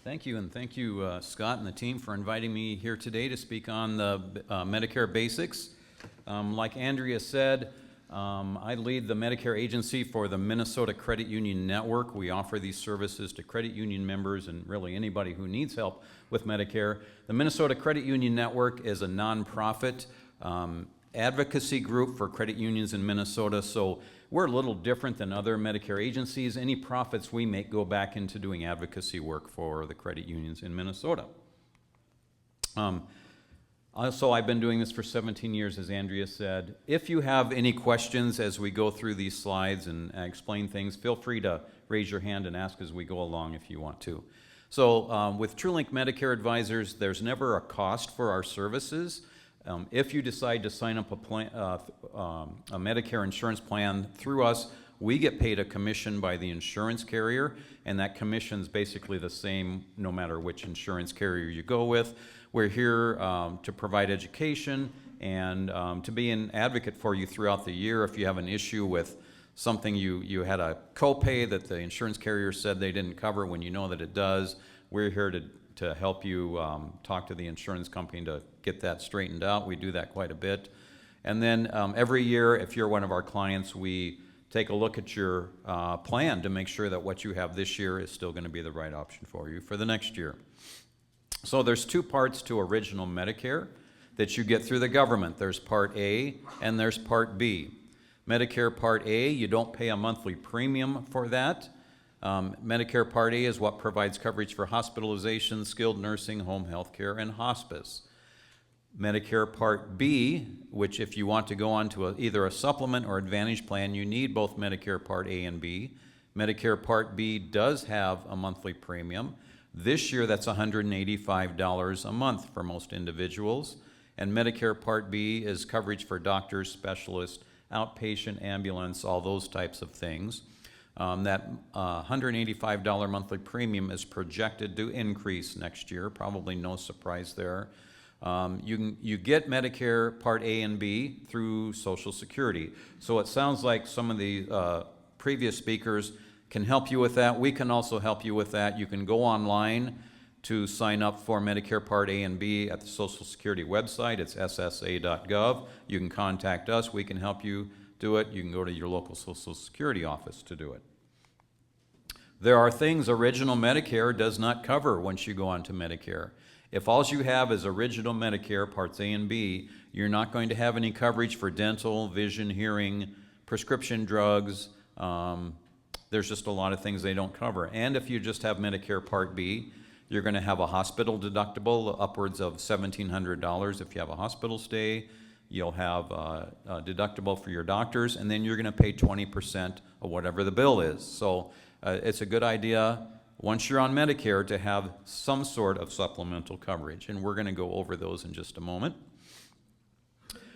Thank you, and thank you, Scott and the team, for inviting me here today to speak on the Medicare basics. Like Andrea said, I lead the Medicare agency for the Minnesota Credit Union Network. We offer these services to credit union members and really anybody who needs help with Medicare. The Minnesota Credit Union Network is a nonprofit advocacy group for credit unions in Minnesota, so we're a little different than other Medicare agencies. Any profits we make go back into doing advocacy work for the credit unions in Minnesota. Also, I've been doing this for 17 years, as Andrea said. If you have any questions as we go through these slides and explain things, feel free to raise your hand and ask as we go along if you want to. So with TrueLink Medicare Advisors, there's never a cost for our services. If you decide to sign up a Medicare insurance plan through us, we get paid a commission by the insurance carrier, and that commission is basically the same no matter which insurance carrier you go with. We're here to provide education and to be an advocate for you throughout the year. If you have an issue with something you had a copay that the insurance carrier said they didn't cover when you know that it does, we're here to help you talk to the insurance company to get that straightened out. We do that quite a bit. And then every year, if you're one of our clients, we take a look at your plan to make sure that what you have this year is still going to be the right option for you for the next year. So there's two parts to original Medicare that you get through the government. There's Part A and there's Part B. Medicare Part A, you don't pay a monthly premium for that. Medicare Part A is what provides coverage for hospitalization, skilled nursing, home health care, and hospice. Medicare Part B, which if you want to go on to either a supplement or advantage plan, you need both Medicare Part A and B. Medicare Part B does have a monthly premium. This year, that's $185 a month for most individuals. And Medicare Part B is coverage for doctors, specialists, outpatient, ambulance, all those types of things. That $185 monthly premium is projected to increase next year, probably no surprise there. You get Medicare Part A and B through Social Security. So it sounds like some of the previous speakers can help you with that. We can also help you with that. You can go online to sign up for Medicare Part A and B at the Social Security website. It's ssa.gov. You can contact us. We can help you do it. You can go to your local Social Security office to do it. There are things original Medicare does not cover once you go on to Medicare. If all you have is original Medicare, Parts A and B, you're not going to have any coverage for dental, vision, hearing, prescription drugs. There's just a lot of things they don't cover. And if you just have Medicare Part B, you're going to have a hospital deductible upwards of $1,700 if you have a hospital stay. You'll have a deductible for your doctors, and then you're going to pay 20% of whatever the bill is. So it's a good idea, once you're on Medicare, to have some sort of supplemental coverage, and we're going to go over those in just a moment.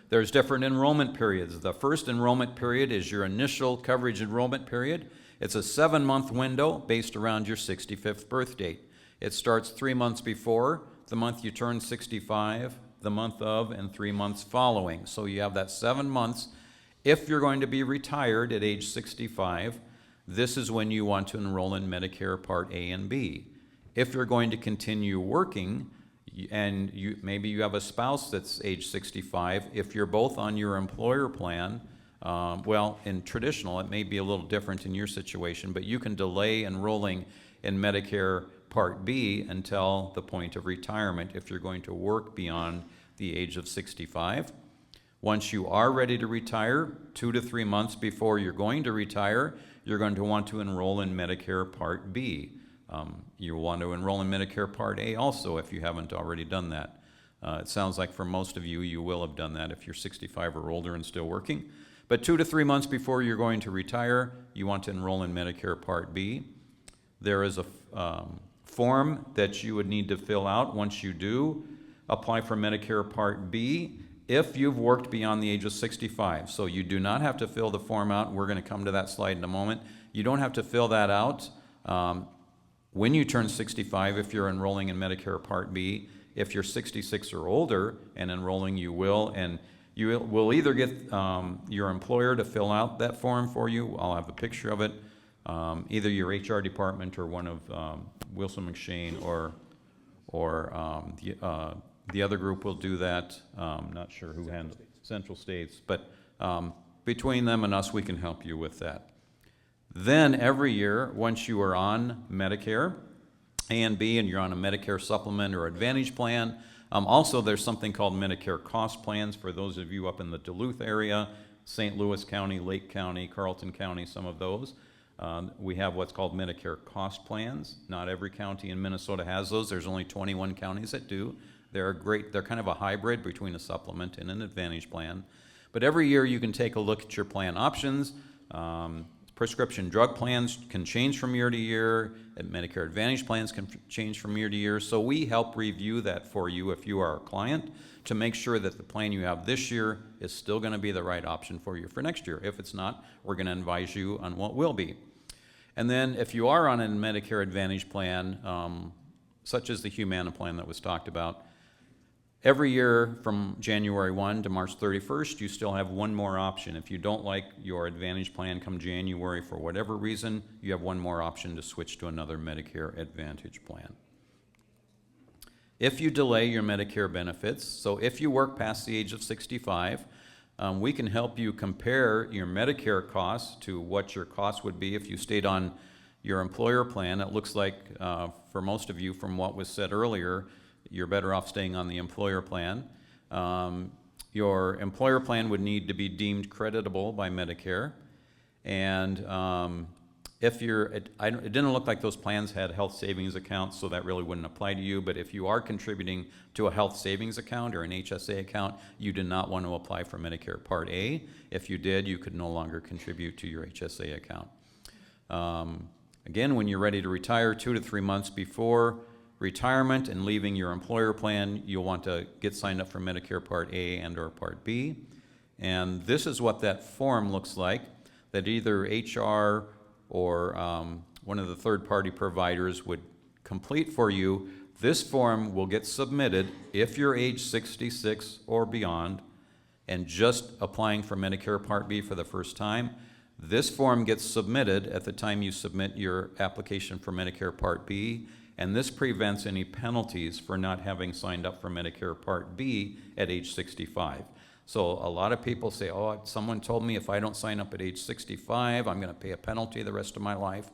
There's different enrollment periods. The first enrollment period is your initial coverage enrollment period. It's a 7-month window based around your 65th birth date. It starts 3 months before the month you turn 65, the month of, and 3 months following. So you have that 7 months. If you're going to be retired at age 65, this is when you want to enroll in Medicare Part A and B. If you're going to continue working, and maybe you have a spouse that's age 65, if you're both on your employer plan, well, in traditional, it may be a little different in your situation, but you can delay enrolling in Medicare Part B until the point of retirement if you're going to work beyond the age of 65. Once you are ready to retire, 2 to 3 months before you're going to retire, you're going to want to enroll in Medicare Part B. You'll want to enroll in Medicare Part A also if you haven't already done that. It sounds like for most of you, you will have done that if you're 65 or older and still working. But 2 to 3 months before you're going to retire, you want to enroll in Medicare Part B. There is a form that you would need to fill out once you do apply for Medicare Part B if you've worked beyond the age of 65. So you do not have to fill the form out. We're going to come to that slide in a moment. You don't have to fill that out when you turn 65 if you're enrolling in Medicare Part B. If you're 66 or older and enrolling, you will. And you will either get your employer to fill out that form for you. I'll have a picture of it. Either your HR department or one of Wilson McShane or the other group will do that. Not sure who handles Central States, but between them and us, we can help you with that. Then every year, once you are on Medicare A and B, and you're on a Medicare supplement or Advantage plan, also there's something called Medicare cost plans for those of you up in the Duluth area, St. Louis County, Lake County, Carleton County, some of those. We have what's called Medicare cost plans. Not every county in Minnesota has those. There's only 21 counties that do. They're great. They're kind of a hybrid between a supplement and an Advantage plan. But every year you can take a look at your plan options. Prescription drug plans can change from year to year, and Medicare Advantage plans can change from year to year. So we help review that for you if you are a client to make sure that the plan you have this year is still going to be the right option for you for next year. If it's not, we're going to advise you on what will be. And then if you are on a Medicare Advantage plan, such as the Humana plan that was talked about, every year from January 1 to March 31st, you still have one more option. If you don't like your Advantage plan come January for whatever reason, you have one more option to switch to another Medicare Advantage plan. If you delay your Medicare benefits, so if you work past the age of 65, we can help you compare your Medicare costs to what your costs would be if you stayed on your employer plan. It looks like for most of you, from what was said earlier, you're better off staying on the employer plan. Your employer plan would need to be deemed creditable by Medicare. And if it didn't look like those plans had health savings accounts, so that really wouldn't apply to you. But if you are contributing to a health savings account or an HSA account, you do not want to apply for Medicare Part A. If you did, you could no longer contribute to your HSA account. Again, when you're ready to retire 2 to 3 months before retirement and leaving your employer plan, you'll want to get signed up for Medicare Part A and or Part B. And this is what that form looks like, that either HR or one of the third-party providers would complete for you. This form will get submitted if you're age 66 or beyond and just applying for Medicare Part B for the first time. This form gets submitted at the time you submit your application for Medicare Part B, and this prevents any penalties for not having signed up for Medicare Part B at age 65. So a lot of people say, oh, someone told me if I don't sign up at age 65, I'm going to pay a penalty the rest of my life.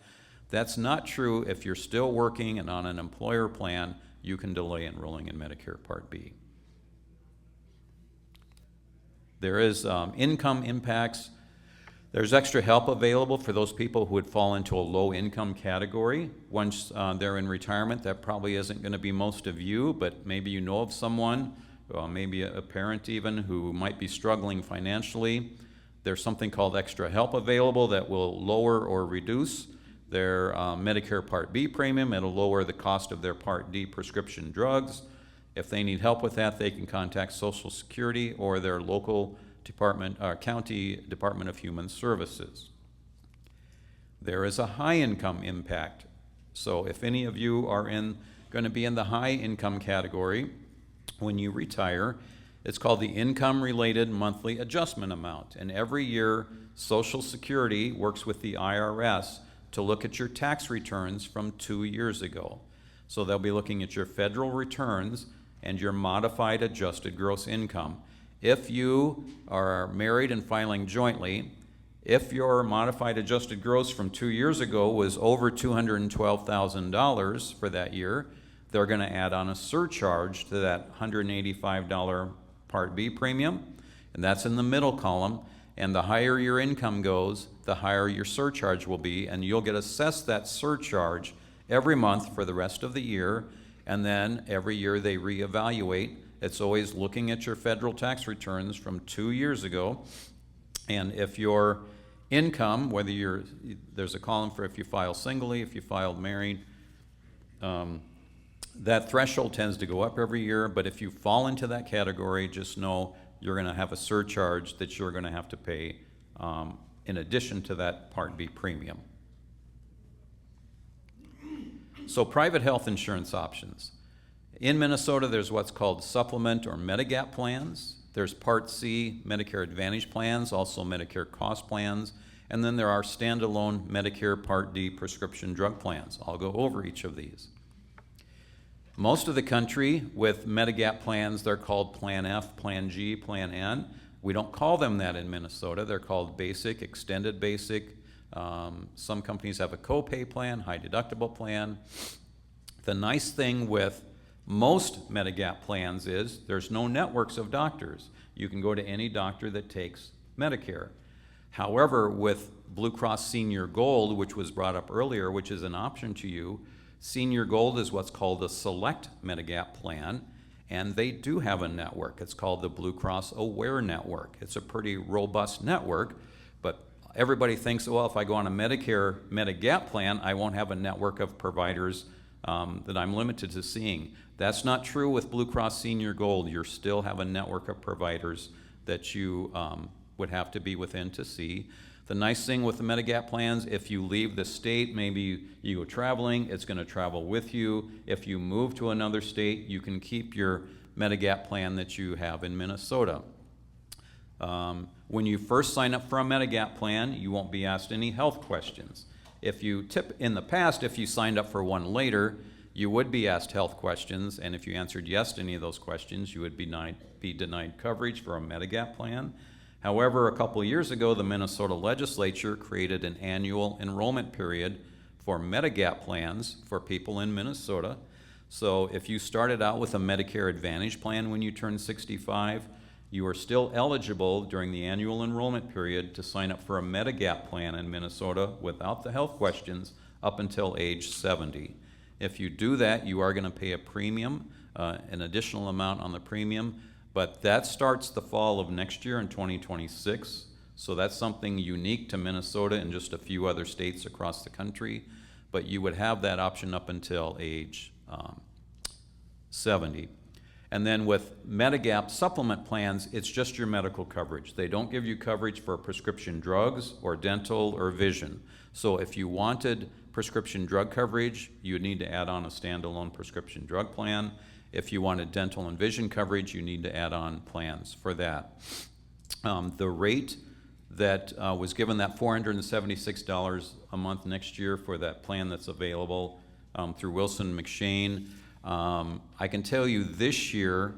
That's not true. If you're still working and on an employer plan, you can delay enrolling in Medicare Part B. There is income impacts. There's extra help available for those people who would fall into a low income category. Once they're in retirement, that probably isn't going to be most of you, but maybe you know of someone, maybe a parent even, who might be struggling financially. There's something called extra help available that will lower or reduce their Medicare Part B premium. It'll lower the cost of their Part D prescription drugs. If they need help with that, they can contact Social Security or their local county Department of Human Services. There is a high income impact. So if any of you are going to be in the high income category when you retire, it's called the income related monthly adjustment amount. And every year, Social Security works with the IRS to look at your tax returns from 2 years ago. So they'll be looking at your federal returns and your modified adjusted gross income. If you are married and filing jointly, if your modified adjusted gross from 2 years ago was over $212,000 for that year, they're going to add on a surcharge to that $185 Part B premium, and that's in the middle column. And the higher your income goes, the higher your surcharge will be, and you'll get assessed that surcharge every month for the rest of the year, and then every year they reevaluate. It's always looking at your federal tax returns from 2 years ago. And if your income, there's a column for if you file singly, if you filed married, that threshold tends to go up every year. But if you fall into that category, just know you're going to have a surcharge that you're going to have to pay in addition to that Part B premium. So private health insurance options. In Minnesota, there's what's called supplement or Medigap plans. There's Part C Medicare Advantage plans, also Medicare cost plans, And then there are standalone Medicare Part D prescription drug plans. I'll go over each of these. Most of the country with Medigap plans, they're called Plan F, Plan G, Plan N. We don't call them that in Minnesota. They're called Basic, Extended Basic. Some companies have a copay plan, high deductible plan. The nice thing with most Medigap plans is there's no networks of doctors. You can go to any doctor that takes Medicare. However, with Blue Cross Senior Gold, which was brought up earlier, which is an option to you, Senior Gold is what's called a select Medigap plan, and they do have a network. It's called the Blue Cross Aware Network. It's a pretty robust network, but everybody thinks, well, if I go on a Medicare Medigap plan, I won't have a network of providers that I'm limited to seeing. That's not true with Blue Cross Senior Gold. You still have a network of providers that you would have to be within to see. The nice thing with the Medigap plans, if you leave the state, maybe you go traveling, it's going to travel with you. If you move to another state, you can keep your Medigap plan that you have in Minnesota. When you first sign up for a Medigap plan, you won't be asked any health questions. In the past, if you signed up for one later, you would be asked health questions, and if you answered yes to any of those questions, you would be denied coverage for a Medigap plan. However, a couple years ago, the Minnesota legislature created an annual enrollment period for Medigap plans for people in Minnesota. So if you started out with a Medicare Advantage plan when you turned 65, you are still eligible during the annual enrollment period to sign up for a Medigap plan in Minnesota without the health questions up until age 70. If you do that, you are going to pay a premium, an additional amount on the premium. But that starts the fall of next year in 2026, so that's something unique to Minnesota and just a few other states across the country. But you would have that option up until age 70. And then with Medigap supplement plans, it's just your medical coverage. They don't give you coverage for prescription drugs or dental or vision. So if you wanted prescription drug coverage, you would need to add on a standalone prescription drug plan. If you wanted dental and vision coverage, you need to add on plans for that. The rate that was given, that $476 a month next year for that plan that's available through Wilson McShane, I can tell you this year,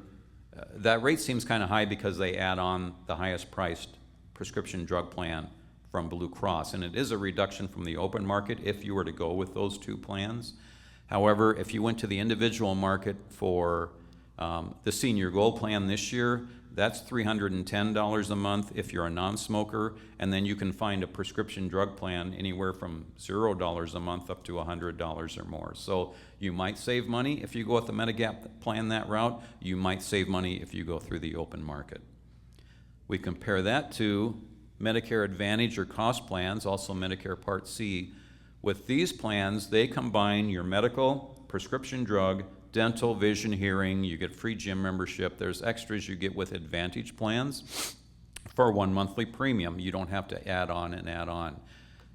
that rate seems kind of high because they add on the highest priced prescription drug plan from Blue Cross, and it is a reduction from the open market if you were to go with those two plans. However, if you went to the individual market for the Senior Gold plan this year, that's $310 a month if you're a non-smoker, and then you can find a prescription drug plan anywhere from $0 a month up to $100 or more. So you might save money if you go with the Medigap plan that route. You might save money if you go through the open market. We compare that to Medicare Advantage or cost plans, also Medicare Part C. With these plans, they combine your medical, prescription drug, dental, vision, hearing. You get free gym membership. There's extras you get with Advantage plans for one monthly premium. You don't have to add on and add on.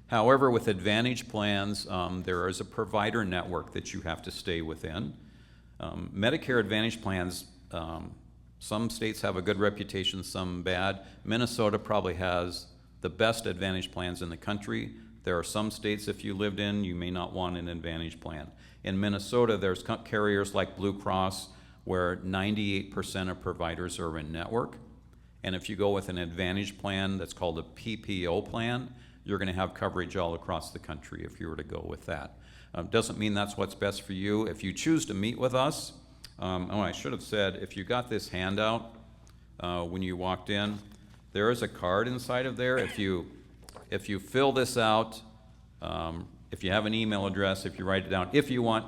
However, with Advantage plans, there is a provider network that you have to stay within. Medicare Advantage plans, some states have a good reputation, some bad. Minnesota probably has the best Advantage plans in the country. There are some states, if you lived in, you may not want an Advantage plan. In Minnesota, there's carriers like Blue Cross where 98% of providers are in network. And if you go with an Advantage plan that's called a PPO plan, you're going to have coverage all across the country if you were to go with that. Doesn't mean that's what's best for you. If you choose to meet with us, I should have said, if you got this handout when you walked in, there is a card inside of there. If you fill this out, if you have an email address, if you write it down, if you want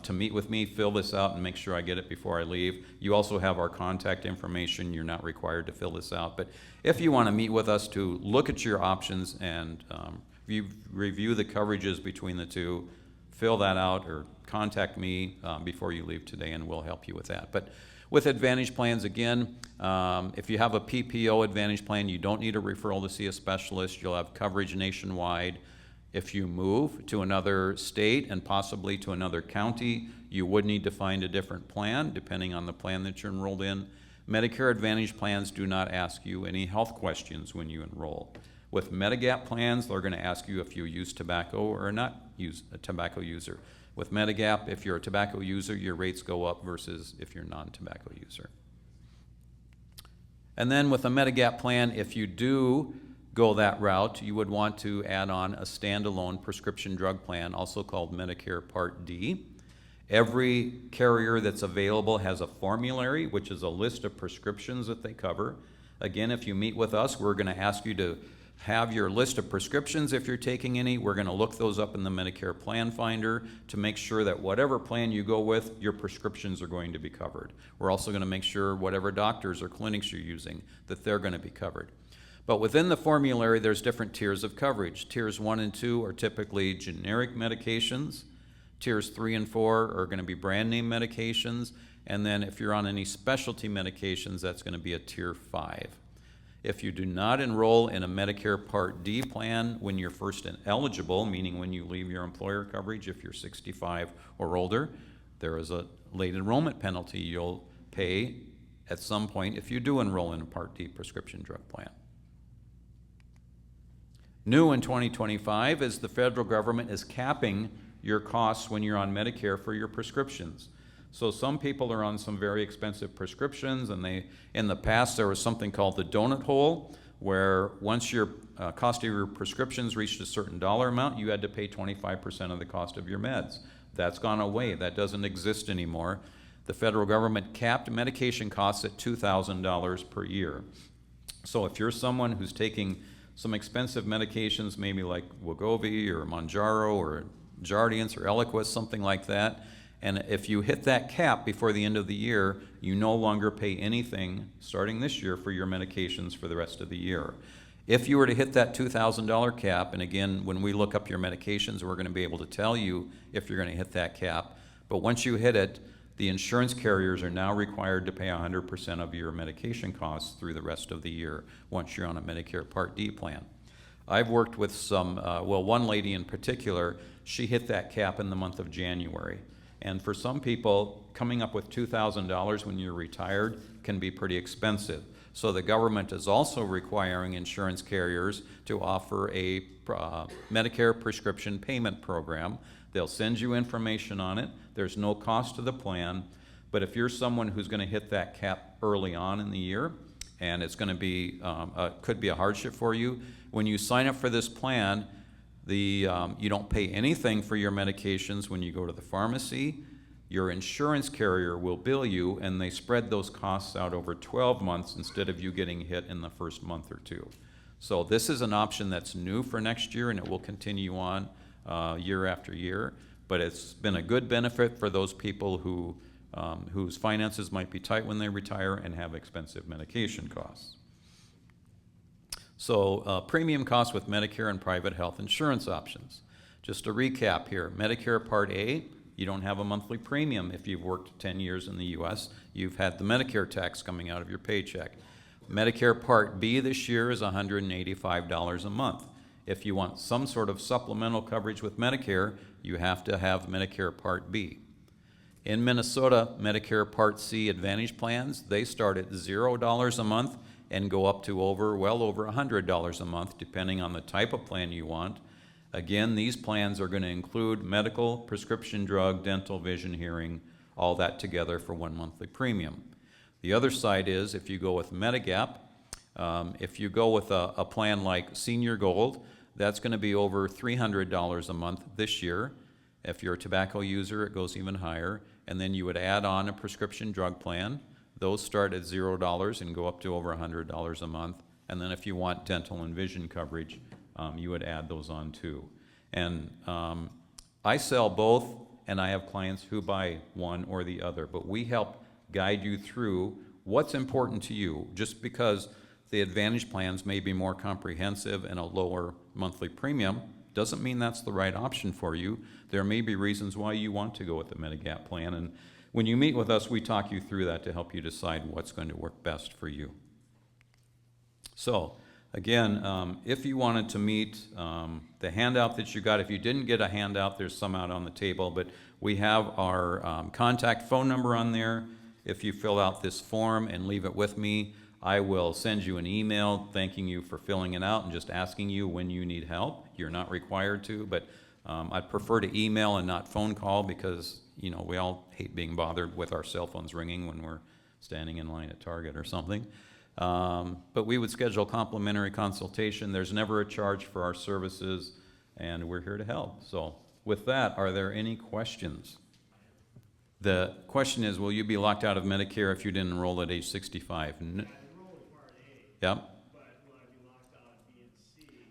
to meet with me, fill this out and make sure I get it before I leave. You also have our contact information. You're not required to fill this out. But if you want to meet with us to look at your options and review the coverages between the two, fill that out or contact me before you leave today and we'll help you with that. But with Advantage plans, again, if you have a PPO Advantage plan, you don't need a referral to see a specialist. You'll have coverage nationwide. If you move to another state and possibly to another county, you would need to find a different plan depending on the plan that you're enrolled in. Medicare Advantage plans do not ask you any health questions when you enroll. With Medigap plans, they're going to ask you if you use tobacco or not use a tobacco user. With Medigap, if you're a tobacco user, your rates go up versus if you're a non-tobacco user. And then with a Medigap plan, if you do go that route, you would want to add on a standalone prescription drug plan, also called Medicare Part D. Every carrier that's available has a formulary, which is a list of prescriptions that they cover. Again, if you meet with us, we're going to ask you to have your list of prescriptions if you're taking any. We're going to look those up in the Medicare Plan Finder to make sure that whatever plan you go with, your prescriptions are going to be covered. We're also going to make sure whatever doctors or clinics you're using, that they're going to be covered. But within the formulary, there's different tiers of coverage. Tiers 1 and 2 are typically generic medications. Tiers 3 and 4 are going to be brand name medications. And then if you're on any specialty medications, that's going to be a Tier 5. If you do not enroll in a Medicare Part D plan when you're first eligible, meaning when you leave your employer coverage, if you're 65 or older, there is a late enrollment penalty you'll pay at some point if you do enroll in a Part D prescription drug plan. New in 2025 is the federal government is capping your costs when you're on Medicare for your prescriptions. So some people are on some very expensive prescriptions, and in the past there was something called the donut hole, where once your cost of your prescriptions reached a certain dollar amount, you had to pay 25% of the cost of your meds. That's gone away. That doesn't exist anymore. The federal government capped medication costs at $2,000 per year. So if you're someone who's taking some expensive medications, maybe like Wegovy or Mounjaro or Jardiance or Eliquis, something like that, and if you hit that cap before the end of the year, you no longer pay anything starting this year for your medications for the rest of the year. If you were to hit that $2,000 cap, and again, when we look up your medications, we're going to be able to tell you if you're going to hit that cap. But once you hit it, the insurance carriers are now required to pay 100% of your medication costs through the rest of the year once you're on a Medicare Part D plan. I've worked with some, one lady in particular, she hit that cap in the month of January. And for some people, coming up with $2,000 when you're retired can be pretty expensive. So the government is also requiring insurance carriers to offer a Medicare prescription payment program. They'll send you information on it. There's no cost to the plan. But if you're someone who's going to hit that cap early on in the year, and it's going to be, could be a hardship for you, when you sign up for this plan, you don't pay anything for your medications when you go to the pharmacy. Your insurance carrier will bill you, and they spread those costs out over 12 months instead of you getting hit in the first month or two. So this is an option that's new for next year, and it will continue on year after year. But it's been a good benefit for those people whose finances might be tight when they retire and have expensive medication costs. So premium costs with Medicare and private health insurance options. Just to recap here, Medicare Part A, you don't have a monthly premium if you've worked 10 years in the U.S. You've had the Medicare tax coming out of your paycheck. Medicare Part B this year is $185 a month. If you want some sort of supplemental coverage with Medicare, you have to have Medicare Part B. In Minnesota, Medicare Part C Advantage plans, they start at $0 a month and go up to well over $100 a month, depending on the type of plan you want. Again, these plans are going to include medical, prescription drug, dental, vision, hearing, all that together for one monthly premium. The other side is if you go with Medigap, if you go with a plan like Senior Gold, that's going to be over $300 a month this year. If you're a tobacco user, it goes even higher. And then you would add on a prescription drug plan. Those start at $0 and go up to over $100 a month. And then if you want dental and vision coverage, you would add those on too. And I sell both, and I have clients who buy one or the other. But we help guide you through what's important to you. Just because the Advantage plans may be more comprehensive and a lower monthly premium doesn't mean that's the right option for you. There may be reasons why you want to go with the Medigap plan, and when you meet with us, we talk you through that to help you decide what's going to work best for you. So, again, if you wanted to meet the handout that you got, if you didn't get a handout, there's some out on the table, but we have our contact phone number on there. If you fill out this form and leave it with me, I will send you an email thanking you for filling it out and just asking you when you need help. You're not required to, but I'd prefer to email and not phone call because, you know, we all hate being bothered with our cell phones ringing when we're standing in line at Target or something. But we would schedule complimentary consultation. There's never a charge for our services, and we're here to help. So with that, are there any questions? The question is, will you be locked out of Medicare if you didn't enroll at age 65? I enrolled in Part A, Yep. but will I be locked out of B and C?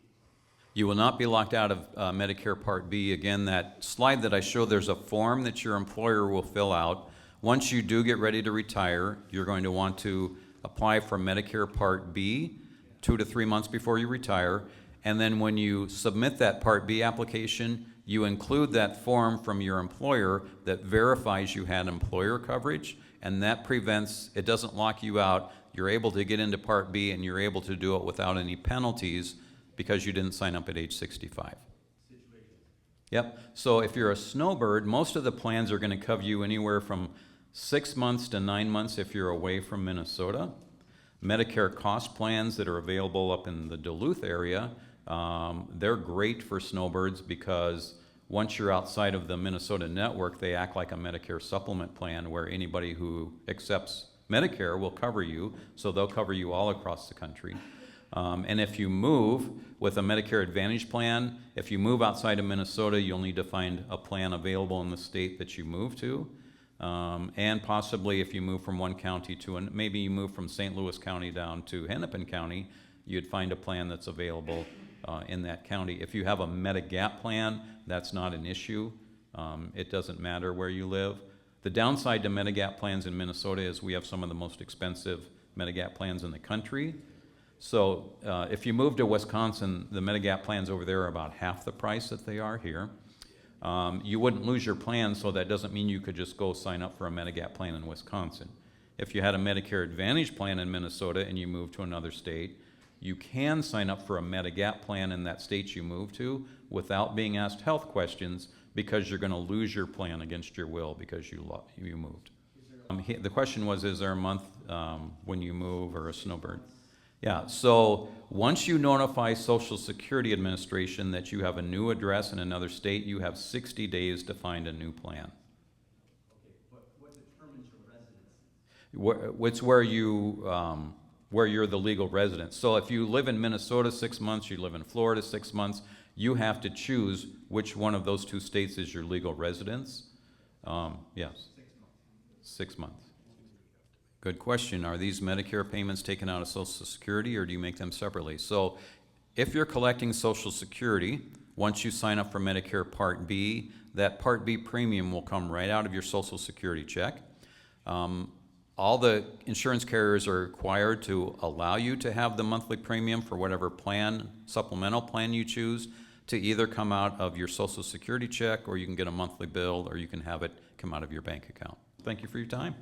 You will not be locked out of Medicare Part B. Again, that slide that I showed, there's a form that your employer will fill out. Once you do get ready to retire, you're going to want to apply for Medicare Part B 2 to 3 months before you retire. And then when you submit that Part B application, you include that form from your employer that verifies you had employer coverage, and that prevents, it doesn't lock you out. You're able to get into Part B, and you're able to do it without any penalties because you didn't sign up at age 65. Yep. So if you're a snowbird, most of the plans are going to cover you anywhere from 6 months to 9 months if you're away from Minnesota. Medicare cost plans that are available up in the Duluth area, they're great for snowbirds because once you're outside of the Minnesota network, they act like a Medicare supplement plan where anybody who accepts Medicare will cover you, so they'll cover you all across the country. And if you move with a Medicare Advantage plan, if you move outside of Minnesota, you'll need to find a plan available in the state that you move to. And possibly if you move from one county to maybe you move from St. Louis County down to Hennepin County, you'd find a plan that's available in that county. If you have a Medigap plan, that's not an issue. It doesn't matter where you live. The downside to Medigap plans in Minnesota is we have some of the most expensive Medigap plans in the country. So if you move to Wisconsin, the Medigap plans over there are about half the price that they are here. You wouldn't lose your plan, so that doesn't mean you could just go sign up for a Medigap plan in Wisconsin. If you had a Medicare Advantage plan in Minnesota and you move to another state, you can sign up for a Medigap plan in that state you move to without being asked health questions because you're going to lose your plan against your will because you moved. The question was, is there a month when you move or a snowbird? Yeah, so once you notify Social Security Administration that you have a new address in another state, you have 60 days to find a new plan. Okay, but what determines your residency? It's where you're the legal resident. So if you live in Minnesota 6 months, you live in Florida 6 months, you have to choose which one of those two states is your legal residence. Yes. 6 months. 6 months. Good question. Are these Medicare payments taken out of Social Security, or do you make them separately? So if you're collecting Social Security, once you sign up for Medicare Part B, that Part B premium will come right out of your Social Security check. All the insurance carriers are required to allow you to have the monthly premium for whatever plan, supplemental plan you choose, to either come out of your Social Security check, or you can get a monthly bill, or you can have it come out of your bank account. Thank you for your time.